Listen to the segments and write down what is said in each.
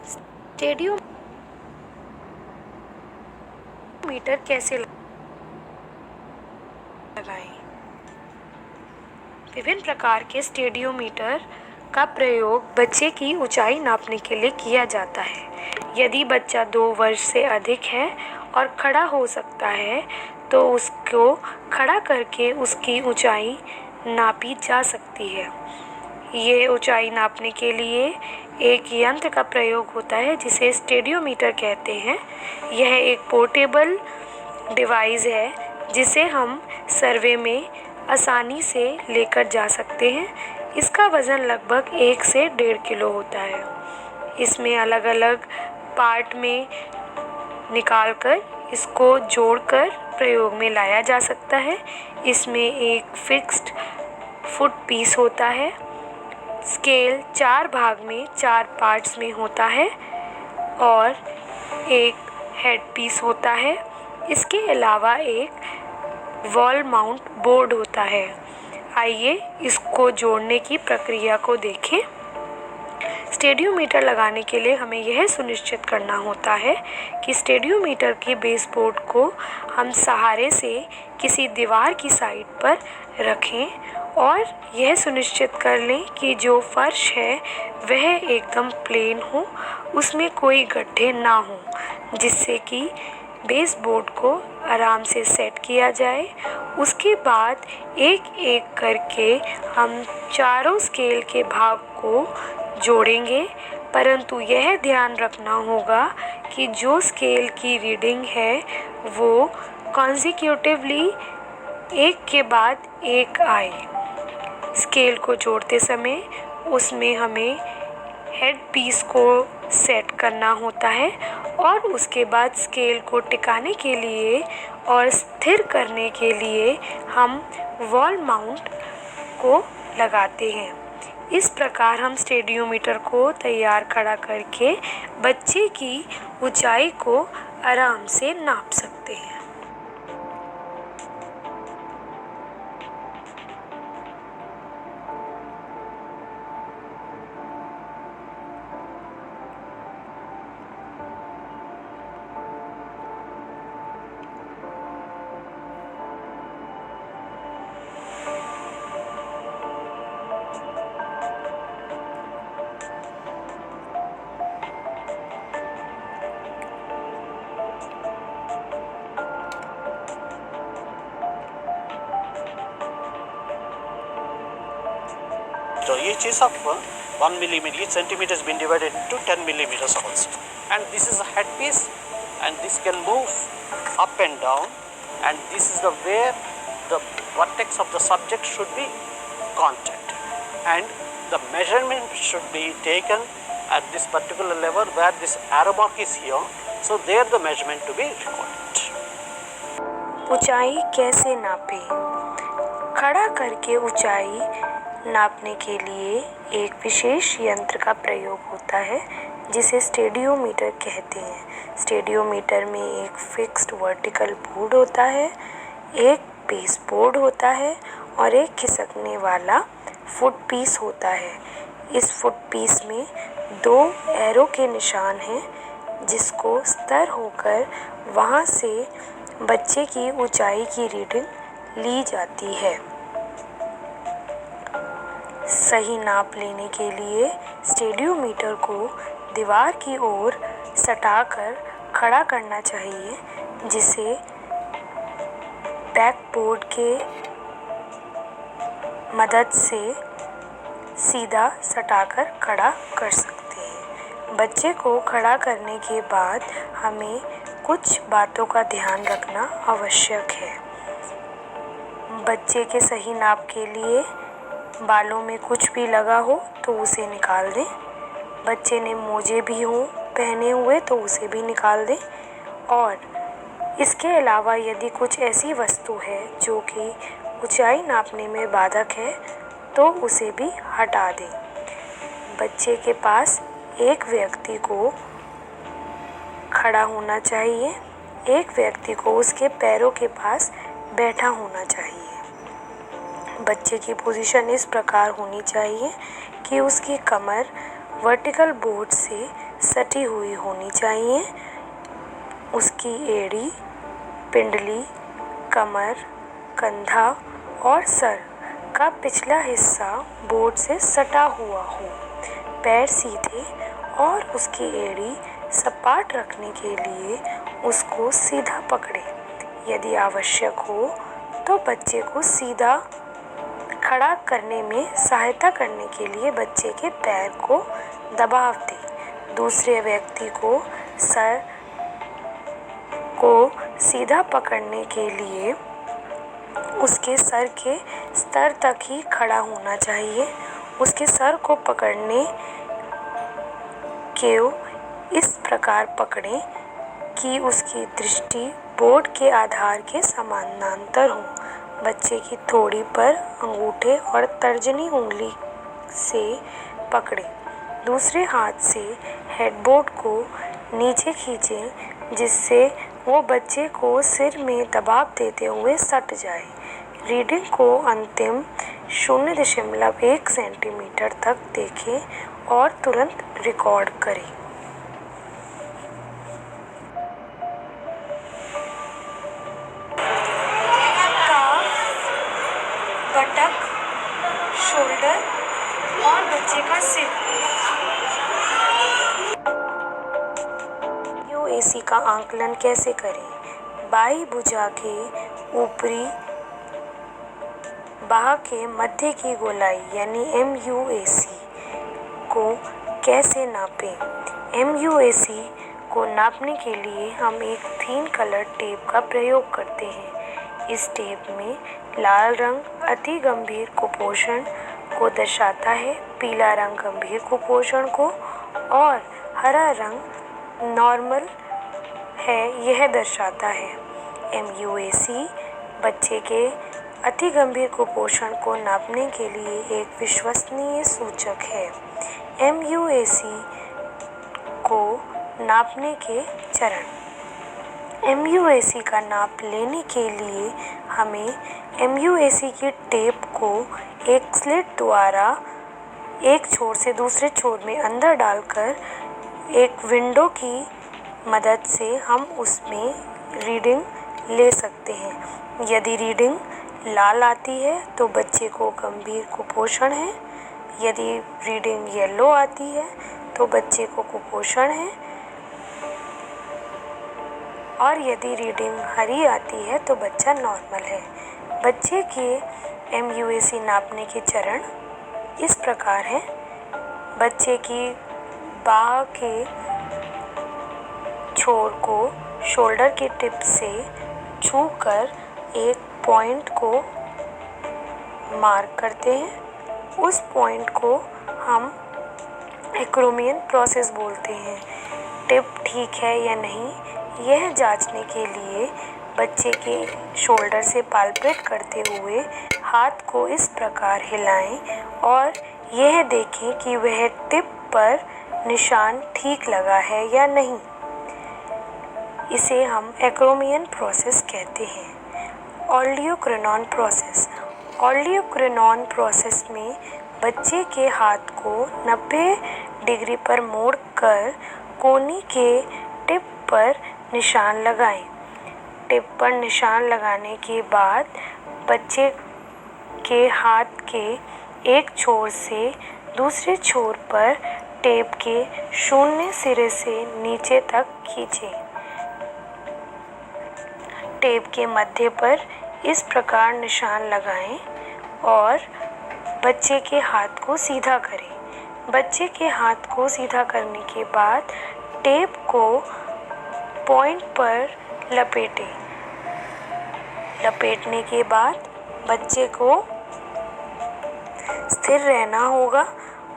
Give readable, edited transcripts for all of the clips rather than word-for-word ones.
Stadiometer कैसे लगाएं? विभिन्न प्रकार के स्टेडियोमीटर का प्रयोग बच्चे की ऊंचाई नापने के लिए किया जाता है। यदि बच्चा 2 वर्ष से अधिक है और खड़ा हो सकता है तो उसको खड़ा करके उसकी ऊंचाई नापी जा सकती है। ये ऊंचाई नापने के लिए एक यंत्र का प्रयोग होता है जिसे स्टेडियोमीटर कहते हैं। यह एक पोर्टेबल डिवाइस है जिसे हम सर्वे में आसानी से लेकर जा सकते हैं। इसका वज़न लगभग 1 से 1.5 किलो होता है। इसमें अलग अलग पार्ट में निकालकर इसको जोड़कर प्रयोग में लाया जा सकता है। इसमें एक फिक्स्ड फुट पीस होता है। स्केल 4 भाग में 4 पार्ट्स में होता है और एक हेड पीस होता है। इसके अलावा एक वॉल माउंट बोर्ड होता है। आइए इसको जोड़ने की प्रक्रिया को देखें। स्टेडियोमीटर लगाने के लिए हमें यह सुनिश्चित करना होता है कि स्टेडियोमीटर के बेस बोर्ड को हम सहारे से किसी दीवार की साइड पर रखें और यह सुनिश्चित कर लें कि जो फर्श है वह एकदम प्लेन हो, उसमें कोई गड्ढे ना हो, जिससे कि बेस बोर्ड को आराम से सेट किया जाए। उसके बाद एक एक करके हम चारों स्केल के भाग को जोड़ेंगे, परंतु यह ध्यान रखना होगा कि जो स्केल की रीडिंग है वो कॉन्जिक्यूटिवली एक के बाद एक आए। स्केल को जोड़ते समय उसमें हमें हेड पीस को सेट करना होता है और उसके बाद स्केल को टिकाने के लिए और स्थिर करने के लिए हम वॉल माउंट को लगाते हैं। इस प्रकार हम स्टेडियोमीटर को तैयार खड़ा करके बच्चे की ऊंचाई को आराम से नाप सकते हैं। So each is of 1 millimeter, each centimeter has been divided into 10 millimeters also. And this is a head piece, and this can move up and down, and this is the where the vertex of the subject should be contact, and the measurement should be taken at this particular level where this arrow mark is here. So there the measurement to be recorded. ऊंचाई कैसे नापें? खड़ा करके ऊंचाई नापने के लिए एक विशेष यंत्र का प्रयोग होता है जिसे स्टेडियोमीटर कहते हैं। स्टेडियोमीटर में एक फिक्स्ड वर्टिकल बोर्ड होता है, एक बेस बोर्ड होता है और एक खिसकने वाला फुट पीस होता है। इस फुट पीस में 2 एरो के निशान हैं जिसको स्तर होकर वहां से बच्चे की ऊंचाई की रीडिंग ली जाती है। सही नाप लेने के लिए स्टेडियोमीटर को दीवार की ओर सटाकर खड़ा करना चाहिए, जिसे बैकबोर्ड के मदद से सीधा सटाकर खड़ा कर सकते हैं। बच्चे को खड़ा करने के बाद हमें कुछ बातों का ध्यान रखना आवश्यक है। बच्चे के सही नाप के लिए बालों में कुछ भी लगा हो तो उसे निकाल दें। बच्चे ने मोजे भी हों पहने हुए तो उसे भी निकाल दें। और इसके अलावा यदि कुछ ऐसी वस्तु है जो कि ऊंचाई नापने में बाधक है तो उसे भी हटा दें। बच्चे के पास एक व्यक्ति को खड़ा होना चाहिए, एक व्यक्ति को उसके पैरों के पास बैठा होना चाहिए। बच्चे की पोजीशन इस प्रकार होनी चाहिए कि उसकी कमर वर्टिकल बोर्ड से सटी हुई होनी चाहिए। उसकी एड़ी, पिंडली, कमर, कंधा और सर का पिछला हिस्सा बोर्ड से सटा हुआ हो। पैर सीधे और उसकी एड़ी सपाट रखने के लिए उसको सीधा पकड़े। यदि आवश्यक हो तो बच्चे को सीधा खड़ा करने में सहायता करने के लिए बच्चे के पैर को दबाव दें। दूसरे व्यक्ति को सर को सीधा पकड़ने के लिए उसके सर के स्तर तक ही खड़ा होना चाहिए। उसके सर को पकड़ने के इस प्रकार पकड़ें कि उसकी दृष्टि बोर्ड के आधार के समानांतर हो। बच्चे की थोड़ी पर अंगूठे और तर्जनी उंगली से पकड़ें। दूसरे हाथ से हेडबोर्ड को नीचे खींचें जिससे वो बच्चे को सिर में दबाव देते हुए सट जाए। रीडिंग को अंतिम 0.1 सेंटीमीटर तक देखें और तुरंत रिकॉर्ड करें। बटक, शोल्डर और बच्चे का सिर। MUAC का आंकलन कैसे करें? बाई भुजा के ऊपरी बाह के मध्य की गोलाई यानी MUAC को कैसे नापें? MUAC को नापने के लिए हम एक थीन कलर टेप का प्रयोग करते हैं। इस टेप में लाल रंग अति गंभीर कुपोषण को दर्शाता है, पीला रंग गंभीर कुपोषण को और हरा रंग नॉर्मल है यह दर्शाता है। MUAC बच्चे के अति गंभीर कुपोषण को नापने के लिए एक विश्वसनीय सूचक है। MUAC को नापने के चरण। MUAC का नाप लेने के लिए हमें MUAC की टेप को एक स्लिट द्वारा एक छोर से दूसरे छोर में अंदर डालकर एक विंडो की मदद से हम उसमें रीडिंग ले सकते हैं। यदि रीडिंग लाल आती है तो बच्चे को गंभीर कुपोषण है। यदि रीडिंग येलो आती है तो बच्चे को कुपोषण है और यदि रीडिंग हरी आती है तो बच्चा नॉर्मल है। बच्चे के MUAC नापने के चरण इस प्रकार हैं। बच्चे की बाह के छोर को शोल्डर की टिप से छूकर एक पॉइंट को मार्क करते हैं। उस पॉइंट को हम एक्रोमियन प्रोसेस बोलते हैं। टिप ठीक है या नहीं यह जांचने के लिए बच्चे के शोल्डर से पाल्पेट करते हुए हाथ को इस प्रकार हिलाएं और यह देखें कि वह टिप पर निशान ठीक लगा है या नहीं। इसे हम एक्रोमियन प्रोसेस कहते हैं। ऑल्डियोक्रिनॉन प्रोसेस। ऑल्डियोक्रिनॉन प्रोसेस में बच्चे के हाथ को 90 डिग्री पर मोड़कर कोनी के टिप पर निशान लगाएं। टिप पर निशान लगाने के बाद बच्चे के हाथ के एक छोर से दूसरे छोर पर टेप के शून्य सिरे से नीचे तक खींचें। टेप के मध्य पर इस प्रकार निशान लगाएं और बच्चे के हाथ को सीधा करें। बच्चे के हाथ को सीधा करने के बाद टेप को पॉइंट पर लपेटें। लपेटने के बाद बच्चे को स्थिर रहना होगा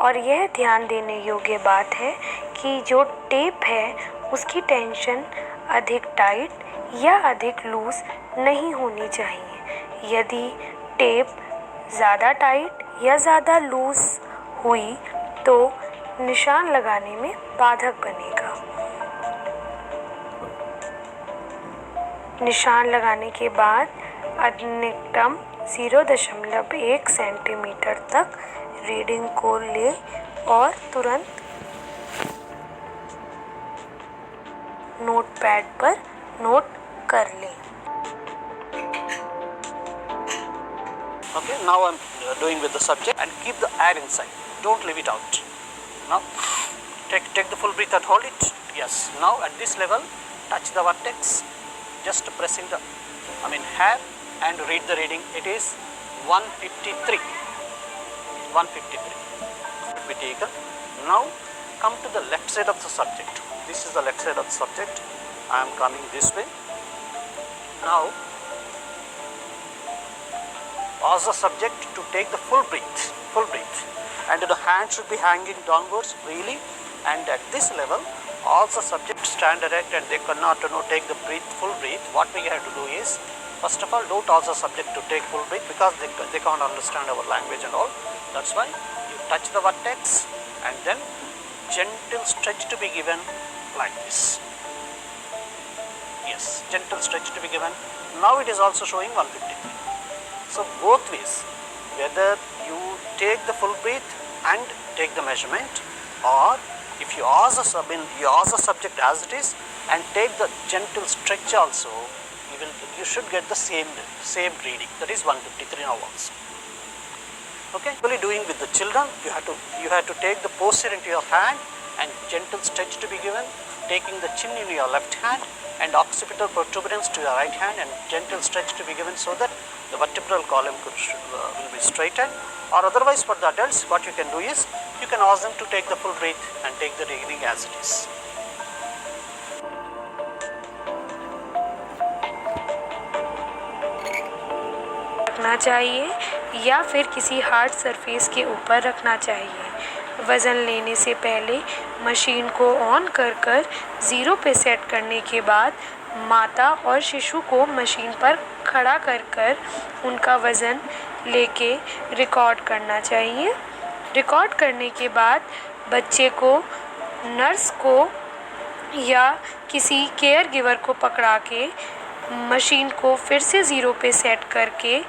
और यह ध्यान देने योग्य बात है कि जो टेप है उसकी टेंशन अधिक टाइट या अधिक लूज नहीं होनी चाहिए। यदि टेप ज़्यादा टाइट या ज़्यादा लूज हुई तो निशान लगाने में बाधक बनेगा। निशान लगाने के बाद अधिकतम 0.1 सेंटीमीटर तक रीडिंग को ले और तुरंत नोटपैड पर नोट कर लें। Okay, now I'm doing with the subject and keep the air inside. Don't leave it out. Now, take the full breath and hold it. Yes. Now at this level, touch the vertex. Just pressing the, hair and read the reading. It is 153. 153. Be taken. Now come to the left side of the subject. This is the left side of the subject. I am coming this way. Now ask the subject to take the full breath, and the hand should be hanging downwards freely, and at this level all the subjects stand erect and they cannot take the full breath. What we have to do is, first of all, don't ask the subject to take full breath because they can't understand our language and all. That's why you touch the vertex and then gentle stretch to be given like this. Yes, gentle stretch to be given. Now it is also showing 153. So both ways, whether you take the full breath and take the measurement, or if you ask the subject as it is and take the gentle stretch also, you should get the same reading. That is 153 now also. Okay, actually doing with the children, you have to take the posture into your hand and gentle stretch to be given, taking the chin in your left hand and occipital protuberance to your right hand and gentle stretch to be given so that the vertebral column will be straightened. Or otherwise, for the adults, what you can do is, you can ask them to take the full breath and take the reading as it is. रखना चाहिए या फिर किसी hard surface के ऊपर रखना चाहिए। वज़न लेने से पहले मशीन को ऑन कर 0 पे सेट करने के बाद माता और शिशु को मशीन पर खड़ा कर उनका वज़न लेके रिकॉर्ड करना चाहिए। रिकॉर्ड करने के बाद बच्चे को नर्स को या किसी केयर गिवर को पकड़ा के मशीन को फिर से 0 पे सेट करके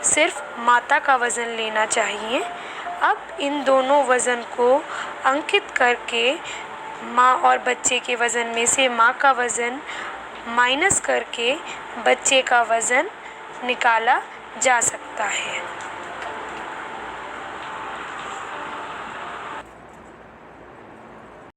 सिर्फ माता का वज़न लेना चाहिए। अब इन दोनों वज़न को अंकित करके माँ और बच्चे के वज़न में से माँ का वज़न माइनस करके बच्चे का वज़न निकाला जा सकता है।